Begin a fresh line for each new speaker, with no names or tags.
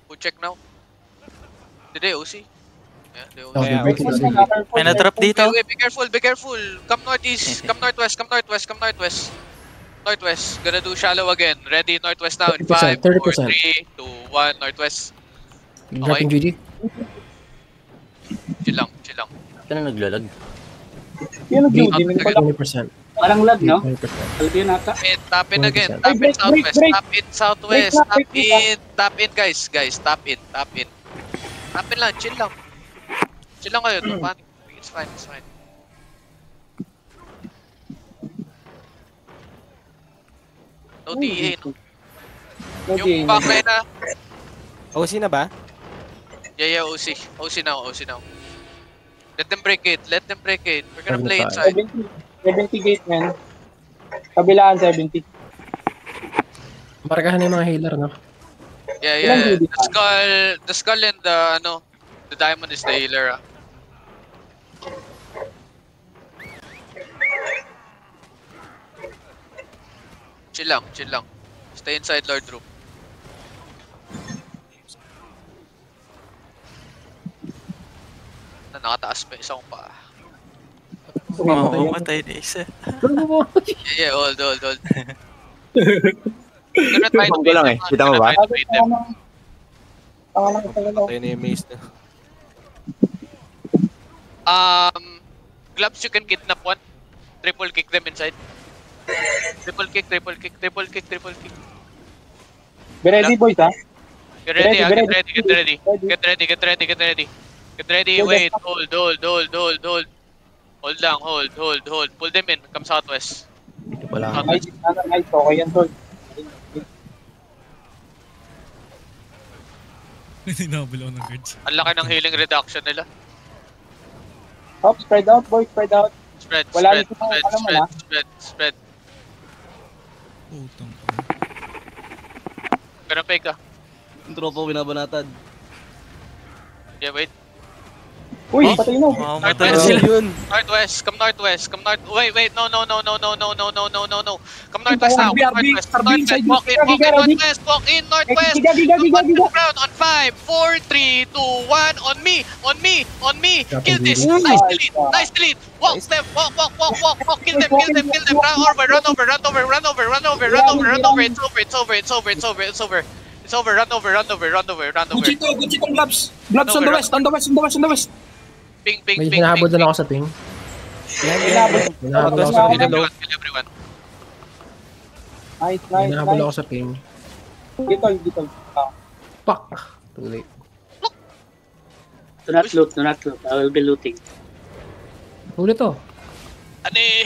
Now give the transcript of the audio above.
Who check now? Did they OC? Yeah, they OC.
Oh, they're breaking the city.
May na-drop dito.
Wait, be careful, be careful. Come northeast, come northwest, come northwest, come northwest. Northwest, gonna do shallow again. Ready, northwest now in 5, 4,
30%.
3, 2, 1, northwest.
Dropping GG.
Chill lang, chill lang.
Ito na naglalag.
Yun ang
Gate,
Judy. Pala
20%.
parang lag, no?
20%.
Alam yun nata.
Tap in again,
20%.
tap in
Break, break,
southwest,
break.
tap in southwest,
Break na,
tap
break na.
in, tap in guys, tap in, tap in. Tap in lang, chill lang. Chill lang kayo, don't panic. It's fine, it's fine. No TA, no? Yung backline na.
OC na ba?
Yeah, OC. OC now, OC now. Let them break it, let them break it. We're gonna play inside.
70 gate, man. Kabilaan 70.
Markahan na yung mga healer, no?
Yeah,
Ilang
yeah.
Judy
The skull and the diamond is the healer. Chill lang, chill lang. Stay inside Lord Room. Nakataas pa isang pa.
Mamamatay na isa.
Yeah, hold. We're gonna try to
Ko lang eh. Kita mo ba?
beat them.
Patay na yung maze na.
Gloves, you can kidnap one. Triple kick them inside. Triple kick.
Be ready, boys, ha?
Get ready,
Be ready,
get ready. Get ready, wait, hold. Hold lang, hold. Pull them in, come southwest.
Wala.
Nice, nice. Okay yan, tol.
Nabulaw ng guards.
Ang laki ng healing reduction nila.
Hop, spread out, boys, spread out.
Spread.
Putang.
Ganun pa ka.
Yung tropa ko binabanatan.
Yeah, wait.
Uy, patay na.
Mamamatay na
Northwest.
sila.
Yun.
Northwest, come northwest. Wait, no. Come northwest now. Walk in, northwest. Look around on 5, 4, 3, 2, 1. On me. Kill this. Nice delete. Walk them. Kill them. Run over. It's over. Run over.
Gucci gloves. Gloves on the west.
Ping.
May hinahabol din ako sa ping. Hinahabol ako sa ping.
Kill everyone.
Nice.
Hinahabol ako sa ping.
Dito.
Fuck! Too late.
Do not loot. I will be looting.
Huli to.
Ani.